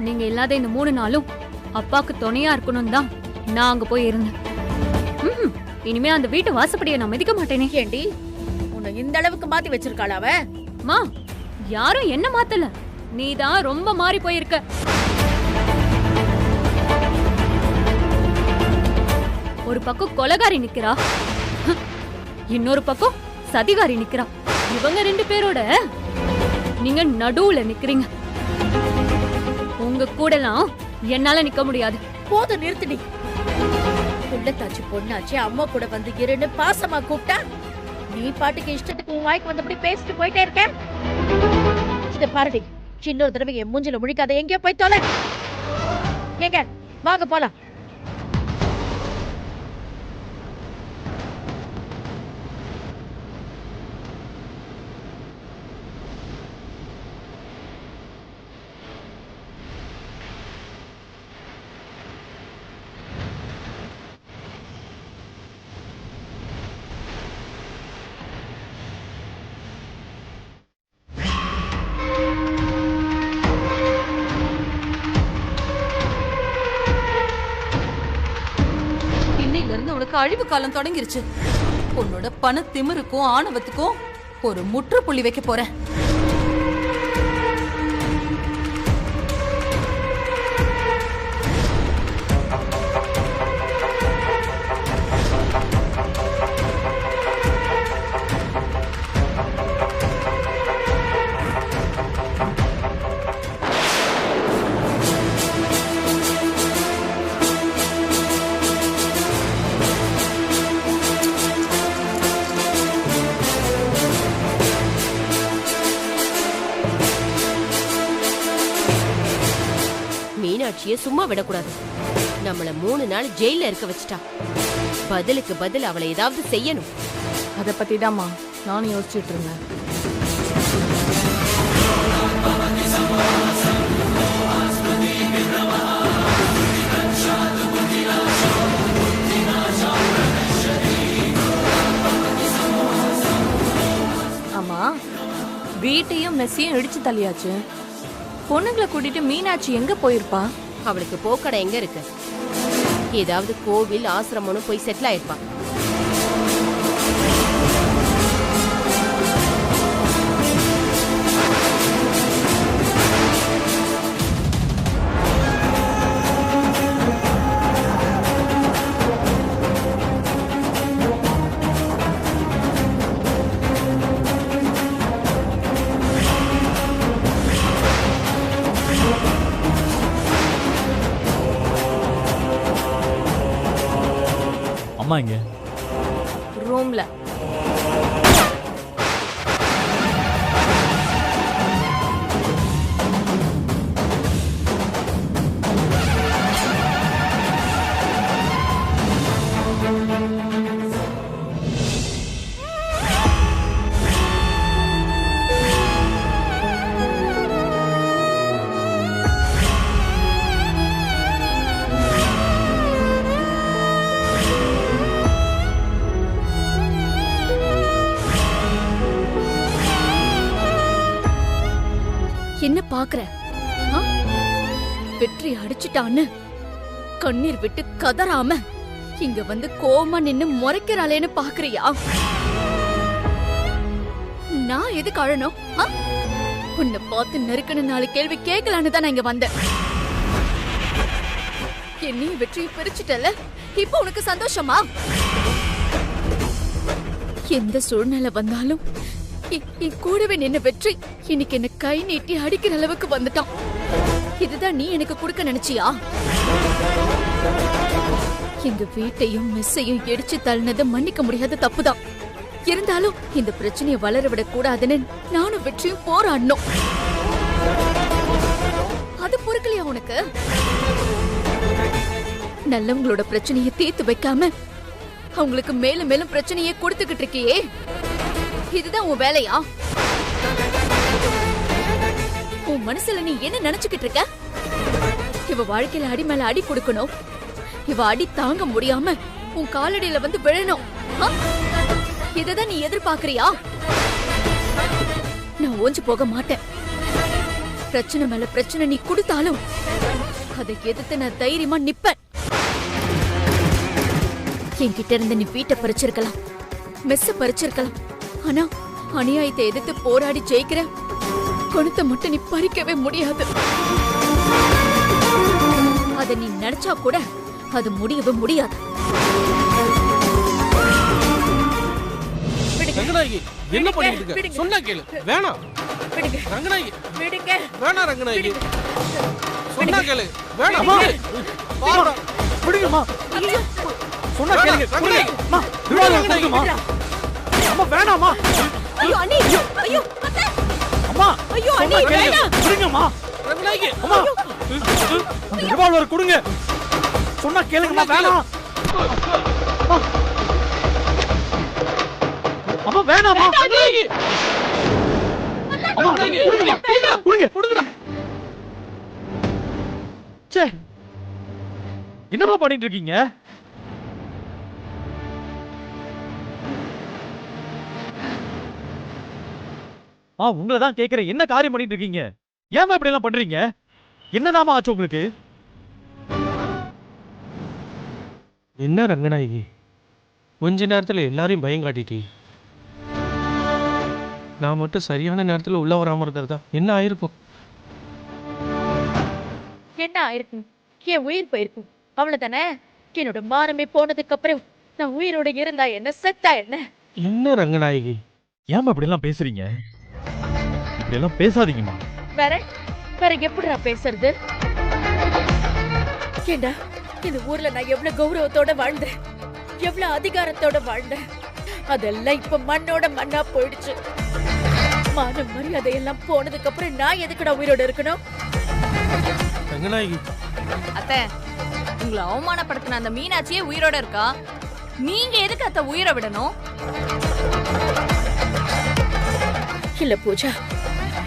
நீங்க இல்லாத இந்த 3 நாளும் அப்பாக்கு துணையா இருக்கணும் தான் நான் அங்க போய் இருந்தேன். இனிமே அந்த வீட்டு வாசப்படியை நான் மிதிக்க மாட்டேனே. ஏண்டி உன்னை இந்த அளவுக்கு மாத்தி வச்சிருக்காள அவ? மா, யாரும் என்ன மாத்தல, நீதான் ரொம்ப மாறி போயிருக்க. ஒரு பக்கம் கொலைகாரி நிக்கிறா, இன்னொரு பக்கம் சதிகாரி நிக்கிறா. இவங்க 2 பேரோட நீங்க நடுவுல நிக்கிறீங்க. உங்க கூடலாம் என்னால நிக்க முடியாது. போதும், நிறுத்திடி. புள்ளத்தாச்சி பொண்ணாச்சு, அம்மா கூட வந்து இருன்னு பாசமா கூப்பிட்டா நீ பாட்டுக்கு இஷ்டத்துக்கு உன் வாய்க்கு வந்தபடி பேசிட்டு போயிட்டே இருக்க. இத பாருடி, இன்னொரு தடவை என் மூஞ்சில முழிக்காத, எங்கேயோ போய் தொலை. ஏங்க வாங்க போலாம். உனக்கு அழிவு காலம் தொடங்கிருச்சு. உன்னோட பண திமிருக்கும் ஆணவத்துக்கும் ஒரு முற்றுப்புள்ளி வைக்க போறேன். மீனாட்சியை சும்மா விடக்கூடாது. நம்மள 3 நாள் ஜெயில இருக்க வச்சுட்டா. பதிலுக்கு பதில் அவளை ஏதாவது செய்யணும். அத பத்தி தான்மா நானும் யோசிச்சுட்டு இருந்தேன். ஆமா, வீட்டையும் மெஸ்ஸையும் இடிச்சு தள்ளியாச்சு. பொண்ணுங்களை கூட்டிட்டு மீனாட்சி எங்க போயிருப்பா? அவளுக்கு போக்கடை எங்க இருக்கு? ஏதாவது கோவில் ஆசிரமம்னு போய் செட்டில் ஆயிருப்பா. அம்மா இங்க ரூம்ல. என்ன பாக்குற? வெற்றி அடிச்சிட்டான்னு கண்ணீர் விட்டு கதறாம இங்க வந்து கோமா நின்னு முறைக்கிறாளேன்னு பாக்குறியா? நான் எதுக்கு அழணும்? உன்னை பார்த்து நெருக்கன 4 கேள்வி கேட்கலான்னு தான் நான் இங்க வந்தேன். என்னையும் வெற்றியை பிரிச்சுட்டல, இப்ப உனக்கு சந்தோஷமா? எந்த சூழ்நிலை வந்தாலும் கூடவே நின்ன வெற்றி இன்னைக்கு என்ன கை நீட்டி அடிக்கிற அளவுக்கு வந்துட்டான். இதுதான் நீ எனக்கு கொடுக்க நினைச்சியா? எங்க வீட்டையும் மெஸ்ஸையும் இடிச்சு தள்ளினது மன்னிக்க முடியாத தப்புதான். இருந்தாலும் இந்த பிரச்சனையை வளர விட கூடாதுன்னு நானும் வெற்றியும் போராடணும். அது பொறுக்கலையா உனக்கு? நல்லவங்களோட பிரச்சனையை தீர்த்து வைக்காம அவங்களுக்கு மேலும் மேலும் பிரச்சனையை கொடுத்துக்கிட்டு இருக்கியே, இதுதான் உன் வேலையா? உன் மனசுல நீ என்ன நினைச்சுக்கிட்டு இருக்க? இவ வாழ்க்கையில அடி மேல அடி கொடுக்கணும், இவ அடி தாங்க முடியாம உன் காலடியில வந்து விழணும், இததான் நீ எதிர்பார்க்கறியா? நான் ஓஞ்சு போக மாட்டேன். பிரச்சனை மேல பிரச்சனை நீ கொடுத்தாலும் அதை எதிர்த்து நான் தைரியமா நிப்பேன். என்கிட்ட இருந்து நீ வீட்டை பறிச்சிருக்கலாம், மெஸ்ஸ பறிச்சிருக்கலாம். ஆனா அநியாயத்தை எதிர்த்து போராடி ஜெயிக்கிற குணத்தை மட்டும் நீ பறிக்கவே முடியாது. அதை நீ நினைச்சா கூட அது முடியவே முடியாது. ரங்கநாயகி என்ன பண்ணிட்டு இருக்க? சொன்னா கேளு. வேணாம் ரங்கநாயகி, வேணாம் ரங்கநாயகி, சொன்னா கேளு. வேணாம் பாருடா, விடுங்கம்மா. சொன்னா கேளுங்க. ரங்கநாயகி, அம்மா, விடுங்கம்மா. அம்மா வேணாம்மா. ஐயோ அண்ணி, ஐயோ அத்தை, அம்மா, ஐயோ அண்ணி வேணாம். விடுங்கம்மா. ரங்கநாயகி, அம்மா, அந்த ரிவால்வர் கொடுங்க. சொன்னா கேளுங்கம்மா. வேணாம். அம்மா வேணாம்மா. ரங்கநாயகி, அம்மா கொடுங்க. கொடுங்க. ச்சே, என்னம்மா பண்ணிட்டு இருக்கீங்க? உங்களை தான் கேக்குறேன். என்ன காரியம் பண்ணிட்டு இருக்கீங்க? ஏமா இப்படி எல்லாம் பண்றீங்க? என்னதாமா ஆச்சு உங்களுக்கு? என்ன ரங்கநாயகி, கொஞ்ச நேரத்துல எல்லாரையும் பயம் காட்டிட்டி. நான் மட்டும் சரியான நேரத்துல உள்ள வராம இருக்கிறதா என்ன ஆயிருக்கும்? என்ன ஆயிருக்கும்? என் உயிர் போயிருக்கும், அவ்வளவுதானே. என்னோட மானமே போனதுக்கு அப்புறம் நான் உயிரோட இருந்தா என்ன, செத்தா என்ன? என்ன ரங்கநாயகி, ஏமா இப்படி எல்லாம் பேசுறீங்க? இப்படி எல்லாம் பேசாதீங்கம்மா. வேற வேற எப்படி நான் பேசுறது? ஏண்டா, இந்த ஊர்ல நான் எவ்வளவு கௌரவத்தோட வாழ்ந்தேன், எவ்வளவு அதிகாரத்தோட வாழ்ந்தேன். அதெல்லாம் இப்ப மண்ணோட மண்ணா போயிடுச்சு. மான மரியாதை எல்லாம் போனதுக்கு அப்புறம் நான் எதுக்குடா உயிரோட இருக்கணும்? ரங்கநாயகி, அத்தை, உங்களை அவமானப்படுத்தின அந்த மீனாட்சியே உயிரோட இருக்கா. நீங்க எதுக்கு அத்தை உயிரை விடணும்? இல்ல பூஜா,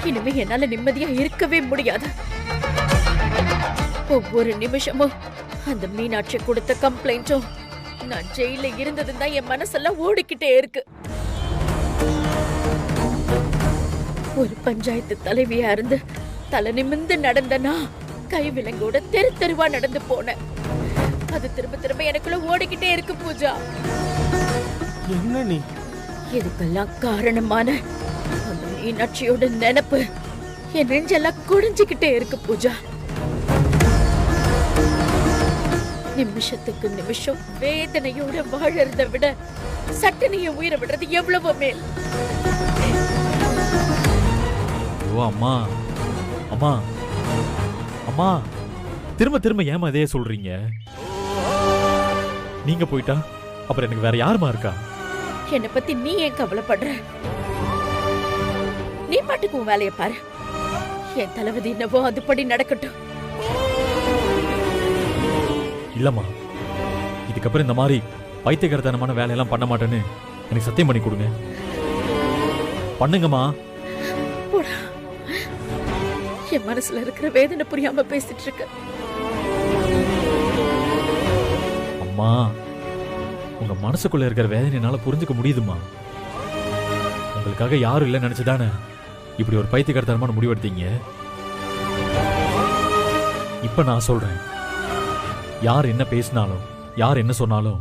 இனிமே என்னால நிம்மதியா இருக்கவே முடியாது. ஒவ்வொரு நிமிஷமும் அந்த மீனாட்சி கொடுத்த கம்ப்ளைண்ட்டும் நான் ஜெயில இருந்ததும் தான் என் மனசெல்லாம் ஓடிக்கிட்டே இருக்கு. ஒரு பஞ்சாயத்து தலைவியா இருந்து தலை நிமிந்து நடந்தனா கை விலங்கோட தெரு தெருவா நடந்து போனேன். அது திரும்ப திரும்ப எனக்குள்ள ஓடிக்கிட்டே இருக்கு பூஜா. என்ன நீ? இதுக்கெல்லாம் காரணமான அந்த மீனாட்சியோட நினைப்பு என் நெஞ்செல்லாம் குடிஞ்சுக்கிட்டே இருக்கு பூஜா. நிமிஷத்துக்கு நிமிஷம் வேதனையோட வாழறத விட சட்டனைய உயிரை விடுறது எவ்வளவோ மேல். ஐயோ அம்மா, அம்மா, அம்மா, திரும்ப திரும்ப ஏமா இதே சொல்றீங்க? நீங்க போயிட்டா அப்புறம் எனக்கு வேற யாருமா இருக்கா? என்னை பத்தி நீ ஏன் கவலைப்படுற? நீ பாட்டுக்கு உன் வேலையை பாரு. என் தளபதி என்னவோ அதுபடி நடக்கட்டும். இல்லம்மா, இதுக்கப்புறம் இந்த மாதிரி பைத்தியக்காரத்தனமான வேலையெல்லாம் பண்ண மாட்டேன்னு எனக்கு சத்தியம் பண்ணி கொடுங்க. பண்ணுங்கம்மா. போடா, என் மனசுல இருக்கிற வேதனை புரியாம பேசிட்டு இருக்க. அம்மா, உங்க மனசுக்குள்ள இருக்கிற வேதனை என்னால புரிஞ்சுக்க முடியுதுமா. உங்களுக்காக யாரும் இல்லைன்னு நினைச்சுதானே இப்படி ஒரு பைத்தியக்காரத்தனமான முடிவெடுத்தீங்க. இப்ப நான் சொல்றேன், யார் என்ன பேசினாலும் யார் என்ன சொன்னாலும்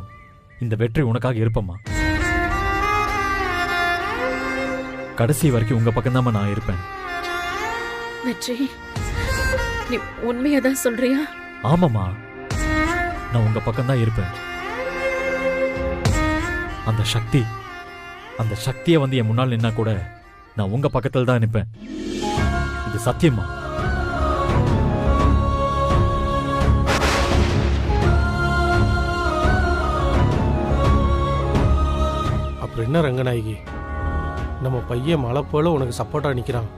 இந்த வெற்றி உனக்காக இருப்பம்மா. கடைசி வரைக்கும் உங்க பக்கம்தாம்மா நான் இருப்பேன். வெற்றி, நீ உண்மையாதான் சொல்றியா? ஆமாம்மா, நான் உங்க பக்கம்தான் இருப்பேன். அந்த சக்தியை வந்து என் முன்னால் நின்னா கூட நான் உங்க பக்கத்தில் தான் நிற்பேன். இது சத்தியமா. அப்புறம் என்ன ரங்கநாயகி, நம்ம பையன் மலை போல உனக்கு சப்போர்ட்டா நிக்கிறான்.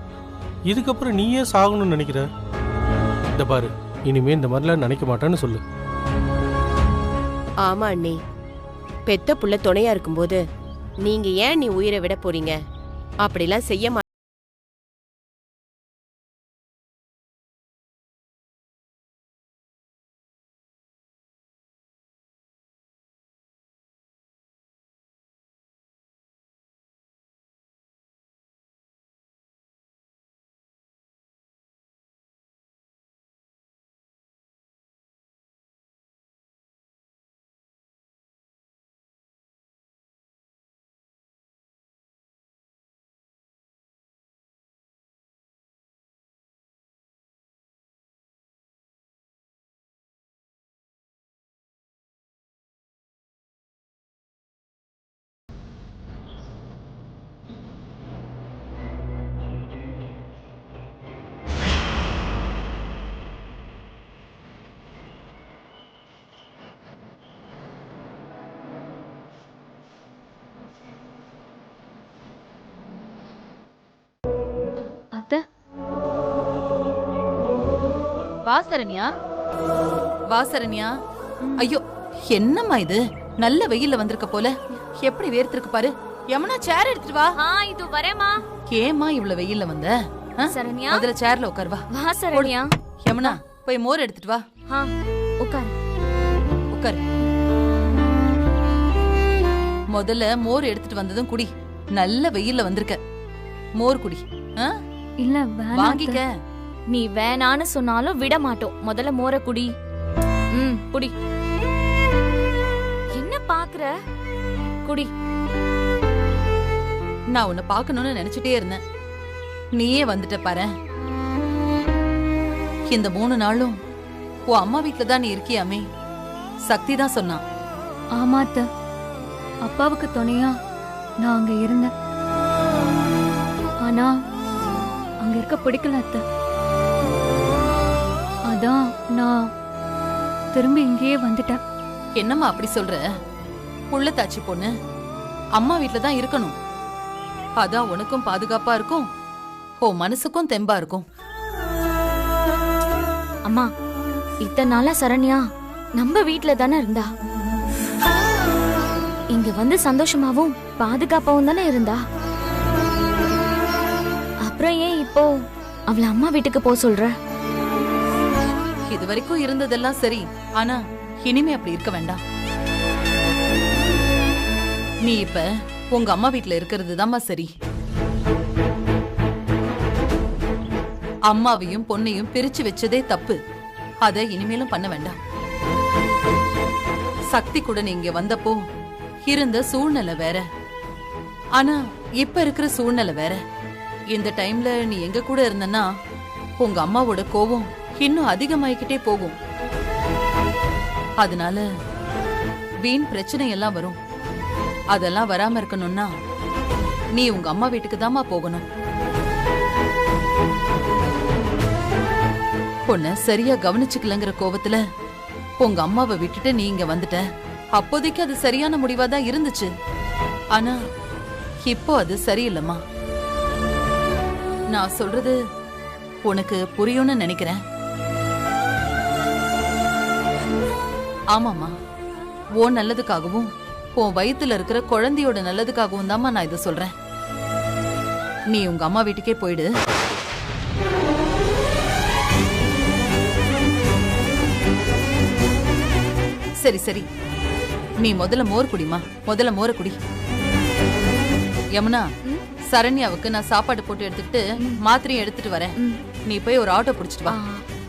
இதுக்கப்புறம் நீயே சாகணும்னு நினைக்கிற? இந்த பாரு, இனிமே இந்த மாதிரிலாம் நினைக்க மாட்டான்னு சொல்லு. ஆமா அண்ணே, பெத்த புள்ள துணையா இருக்கும்போது நீங்க ஏன் நீ உயிரை விட போறீங்க? அப்படிலாம் செய்ய வா சரண்யா. வா சரண்யா. ஐயோ என்னம்மா இது, நல்ல வெயில்ல வந்திருக்க போல, எப்படி வேர்த்திருக்கு பாரு. யமுனா சேர் எடுத்துட்டு வா. இது வரேமா. ஏமா இவ்வளவு வெயில்ல வந்த? சரண்யா முதல்ல சேர்ல உட்கார் வா. வா சரண்யா. யமுனா போய் மோர் எடுத்துட்டு வா. உட்கார். உட்கார். முதல்ல மோர் எடுத்துட்டு வந்ததும் குடி. நல்ல வெயில்ல வந்திருக்க, மோர் குடி. இல்ல வாங்கிக்க. நீ வேணான்னு சொன்னாலும் விட மாட்டோம். முதல்ல மோர குடி. குடி. என்ன பாக்குற? குடி. நான் உன்னை பாக்கணும்னு நினைச்சிட்டே இருந்தேன், நீயே வந்துட்ட பாரு. இந்த 3 நாளும் உன் அம்மா வீட்டுல தான் நீ இருக்கியாமே. சக்தி தான் சொன்னான். ஆமாத்த, அப்பாவுக்கு துணையா நான் அங்க இருந்தேன். ஆனா அங்க இருக்க பிடிக்கல அத்த. அதான் நான் திரும்பி இங்கேயே வந்துட்டேன். என்னம்மா அப்படி சொல்ற? புள்ளத்தாச்சி பொண்ணு அம்மா வீட்டுல தான் இருக்கணும். அதான் உனக்கும் பாதுகாப்பா இருக்கும், உன் மனசுக்கும் தெம்பா இருக்கும். அம்மா, இத்தனை நாளா சரண்யா நம்ம வீட்ல தானே இருந்தா. இங்க வந்து சந்தோஷமாவும் பாதுகாப்பாவும் தானே இருந்தா. அப்புறம் ஏன் இப்போ அவள அம்மா வீட்டுக்கு போ சொல்ற? இது வரைக்கும் இருந்ததெல்லாம் சரி, ஆனா இனிமே அப்படி இருக்க வேண்டாம். நீ இப்ப உங்க அம்மா வீட்டுல இருக்கிறது தாம்மா சரி. அம்மாவையும் பொண்ணையும் பிரிச்சு வச்சதே தப்பு. அத இனிமேலும் பண்ண வேண்டாம். சக்தி கூட நீ இங்க வந்தப்போ இருந்த சூழ்நிலை வேற, ஆனா இப்ப இருக்கிற சூழ்நிலை வேற. இந்த டைம்ல நீ எங்க கூட இருந்தன்னா உங்க அம்மாவோட கோபம் இன்னும் அதிகமாயிக்கிட்டே போகும். அதனால வீண் பிரச்சனை எல்லாம் வரும். அதெல்லாம் வராம இருக்கணும்னா நீ உங்க அம்மா வீட்டுக்கு தாமா போகணும். பொண்ண சரியா கவனிச்சுக்கலங்கிற கோவத்துல உங்க அம்மாவை விட்டுட்டு நீ இங்க வந்துட்ட. அப்போதைக்கு அது சரியான முடிவாதான் இருந்துச்சு, ஆனா இப்போ அது சரியில்லைம்மா. நான் சொல்றது உனக்கு புரியும்னு நினைக்கிறேன். ஆமாமா, உன் நல்லதுக்காகவும் உன் வயித்துல இருக்கிற குழந்தையோட நல்லதுக்காகவும் தாம்மா நான் இதை சொல்றேன். நீ உங்க அம்மா வீட்டுக்கே போயிடு. சரி சரி, நீ முதல்ல மோர் குடிமா. முதல்ல மோர குடி. யமுனா, சரண்யாவுக்கு நான் சாப்பாடு போட்டு எடுத்துக்கிட்டு மாத்திரையும் எடுத்துட்டு வரேன். நீ போய் ஒரு ஆட்டோ பிடிச்சிட்டு வா.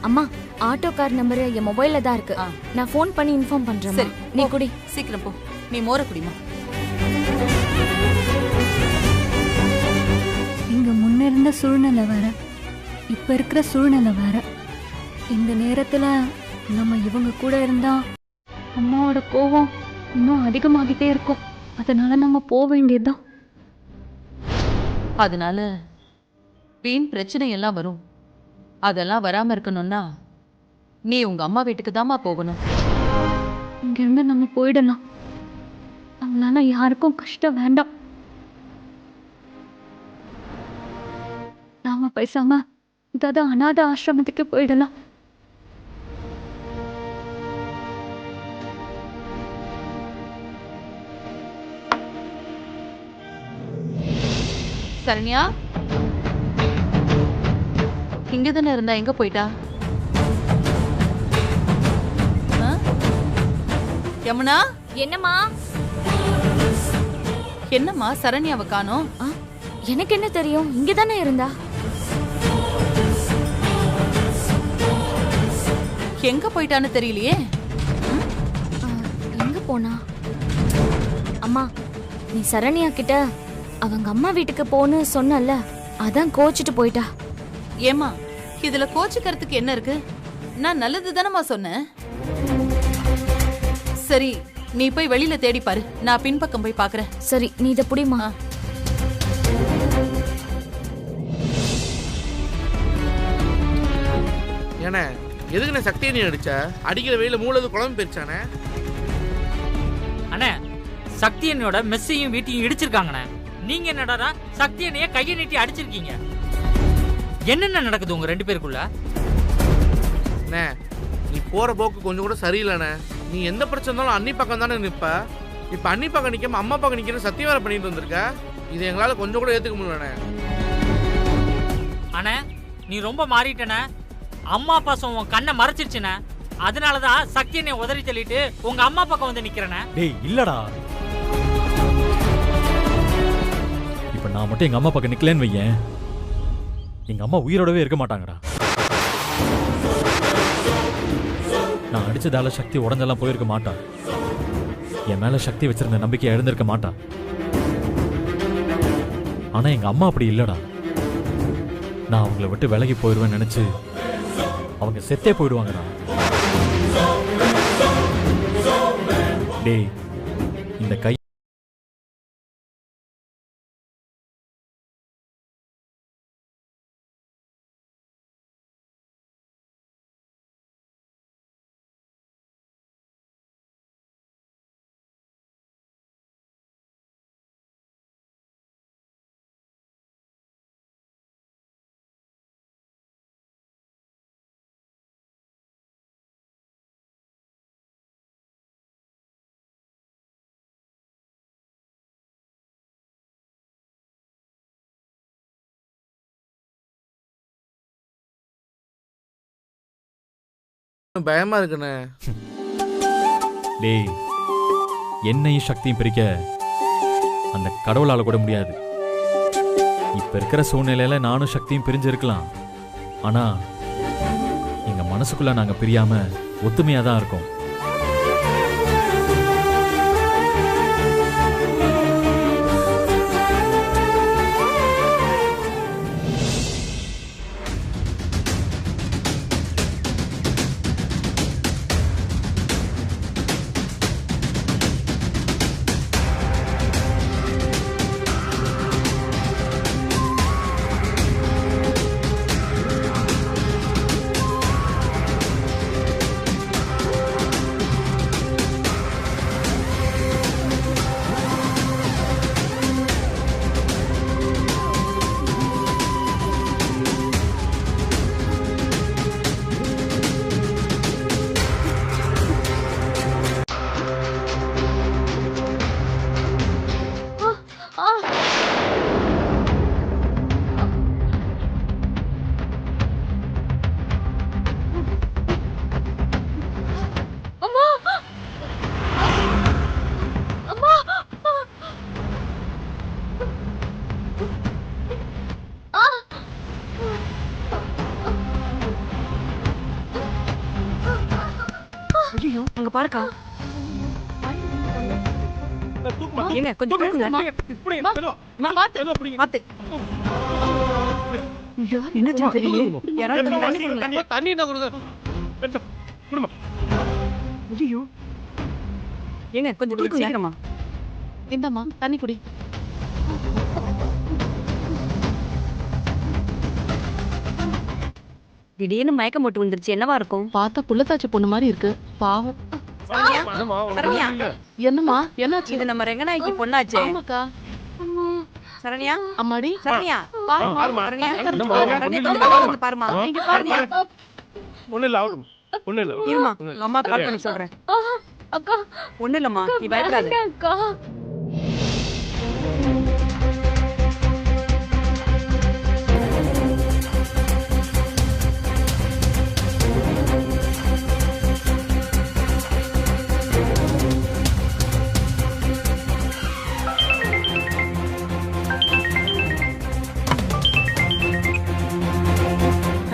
அம்மா, ஆட்டோ கார் நம்பர் என் மொபைல்ல தான் இருக்கு. நான் ஃபோன் பண்ணி இன்ஃபார்ம் பண்றேன். சரி, நீ குடி. சீக்கிரம் போ. நீ மோர குடிமா. இங்க முன்ன இருந்த சூழ்நிலை வேற, இப்ப இருக்கிற சூழ்நிலை வேற. இந்த நேரத்துல நம்ம இவங்க கூட இருந்தா அம்மாவோட கோவம் இன்னும் அதிகமாகிட்டே இருக்கும். அதனால நம்ம போக வேண்டியதுதான். அதனால வீண் பிரச்சனை எல்லாம் வரும். அதெல்லாம் வராம இருக்கணும்னா நீ உங்க அம்மா வீட்டுக்கு தாமா போகணும். இங்க இருந்து நம்ம போயிடலாம். அதனால யாருக்கும் கஷ்டம் வேண்டாம். நாம பேசாம ஏதாவது அநாத ஆசிரமத்துக்கு போயிடலாம். சரண்யா இங்கதானே இருந்தா, எங்க போயிட்டா? யமுனா, என்னம்மா? என்னம்மா சரண்யாவை காணோம்? எனக்கு என்ன தெரியும், இங்க தானே இருந்தா. எங்க போயிட்டான்னு தெரியலையே. எங்க போனா? அம்மா, நீ சரண்யா கிட்ட அவங்க அம்மா வீட்டுக்கு போன்னு சொன்னல, அதான் கோச்சிட்டு போயிட்டா. ஏமா, இதுல கோச்சுக்கிறதுக்கு என்ன இருக்கு? நான் நல்லது தானமா சொன்னேன். சரி, நீ போய் வெளியில தேடி பாரு, நான் பின்பக்கம் போய் பாக்குறேன். சரி, நீ இத புடிமா. ஏன்னா எதுக்குண்ணே சக்தியை நீ அடிச்ச? அடிக்கிற வெயில மூளது குழம்பு போயிருச்சானே. அண்ணே, சக்தி என்னோட மெஸ்ஸையும் வீட்டையும் இடிச்சிருக்காங்கண்ணே. நீங்க என்னடா சக்தி என்னைய கையை நீட்டி அடிச்சிருக்கீங்க. என்னென்ன நடக்குது உங்க 2 பேருக்குள்ள? அண்ணே நீ போற போக்கு கொஞ்சம் கூட சரியில்லைண்ணே. நீ எந்த பிரச்சனை இருந்தாலும் அண்ணி பக்கம் தானே நிற்ப. இப்ப அண்ணி பக்கம் நிக்காம அம்மா பக்கம் நிக்கிற சத்தியம் வேற பண்ணிட்டு வந்திருக்க. இது எங்களால கொஞ்சம் கூட ஏத்துக்க முடியலண்ணே. அண்ணே நீ ரொம்ப மாறிட்டன. அம்மா பாசம் உன் கண்ணை மறைச்சிருச்சுண்ணே. அதனாலதான் சக்தி என்னை உதறி தள்ளிட்டு உங்க அம்மா பக்கம் வந்து நிக்கிறேனே. டேய் இல்லடா, இப்ப நான் மட்டும் எங்க அம்மா பக்கம் நிக்கலன்னு வையேன், எங்க அம்மா உயிரோடவே இருக்க மாட்டாங்கடா. நான் அடிச்சதால சக்தி உடஞ்செல்லாம் போயிருக்க மாட்டான். என் மேல சக்தி வச்சிருந்த நம்பிக்கையை எழுந்திருக்க மாட்டான். ஆனா எங்க அம்மா அப்படி இல்லடா. நான் அவங்கள விட்டு விலகி போயிடுவேன்னு நினைச்சு அவங்க செத்தே போயிடுவாங்கடா. டேய் இந்த கை பயமா இருக்குண்ணே. டேய் என்னையும் சக்தியும் பிரிக்க அந்த கடவுளால கூட முடியாது. இப்ப இருக்கிற சூழ்நிலையில நானும் சக்தியும் பிரிஞ்சிருக்கலாம். ஆனா எங்க மனசுக்குள்ள நாங்க பிரியாம ஒத்துமையா தான் இருக்கோம். அங்க பாருக்கா. ஏங்க கொஞ்சம் தூக்குங்க. பாத்து. என்ன தெரியல. யாராவது தண்ணி கொடுங்க. ஐயோ. ஏங்க கொஞ்சம் தூக்குங்க சீக்கிரமா. இந்தம்மா தண்ணி குடி. திடீர்னு மயக்கம் போட்டு வந்துருச்சு. என்னவா இருக்கும்? பார்த்தா புள்ளத்தாச்சி பொண்ணு மாதிரி இருக்கு. பாவம். என்னம்மா என்னாச்சு? இது நம்ம ரெங்கநாய்க்கு பொண்ணாச்சே. ஆமாக்கா. சரண்யா அம்மாடி சரண்யா பாருமா. சரண்யா பாருமா. இங்க பாருமா. ஒண்ணு இல்ல இருமா உங்க அம்மா கால் பண்ணி சொல்றேன். அக்கா ஒண்ணு இல்லம்மா நீ பயப்படாத. அக்கா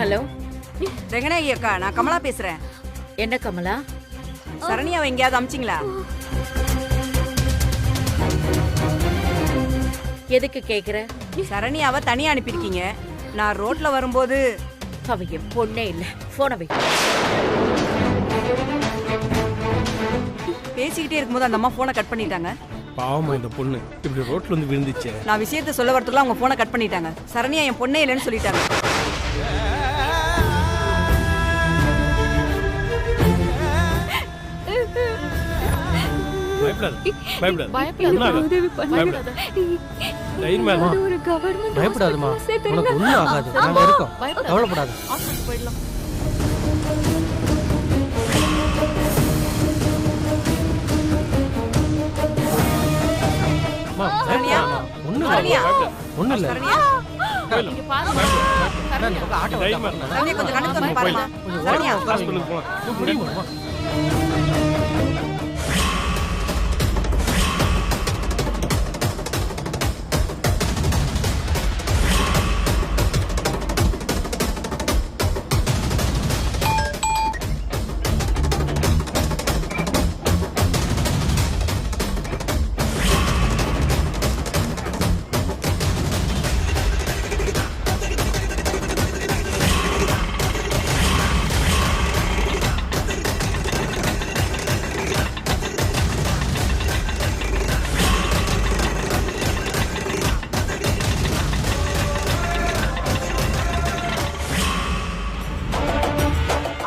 ஹலோ ரெங்கநாயகி அக்கா, நான் கமலா பேசுறேன். என்ன கமலா? சரண்யாவை எங்கேயாவது அமிச்சிங்களா? எதுக்கு கேக்குற? சரண்யாவை தனியா அனுப்பியிருக்கீங்க. நான் ரோட்ல வரும்போது அவ என் பொண்ணே இல்ல. போன வை. பேசிக்கிட்டே இருக்கும்போது அந்த அம்மா போனை கட் பண்ணிட்டாங்க. பாவமா இந்த பொண்ணு இப்படி ரோட்ல வந்து விழுந்துச்சு. நான் விஷயத்த சொல்ல வரதுக்குள்ள அவங்க போனை கட் பண்ணிட்டாங்க. சரண்யா என் பொண்ணே இல்லைன்னு சொல்லிட்டாங்க. பயப்படாதமா, உனக்கு ஒண்ணும் ஆகாது. நாங்க இருக்கோம், கவலைப்படாத. போயிடலாம். ஒண்ணும் இல்ல சரண்யா இங்க பாருங்க சரண்யா ஆட்டோ சரண்யா கொஞ்சம் கண்ணு திறந்து பாருமா சரண்யா ஹாஸ்பிடலுக்கு போலாம் முடியுமா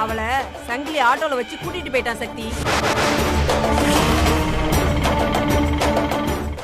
அவளை சங்கிலி ஆட்டோல வச்சு கூட்டிட்டு போயிட்டான் சக்தி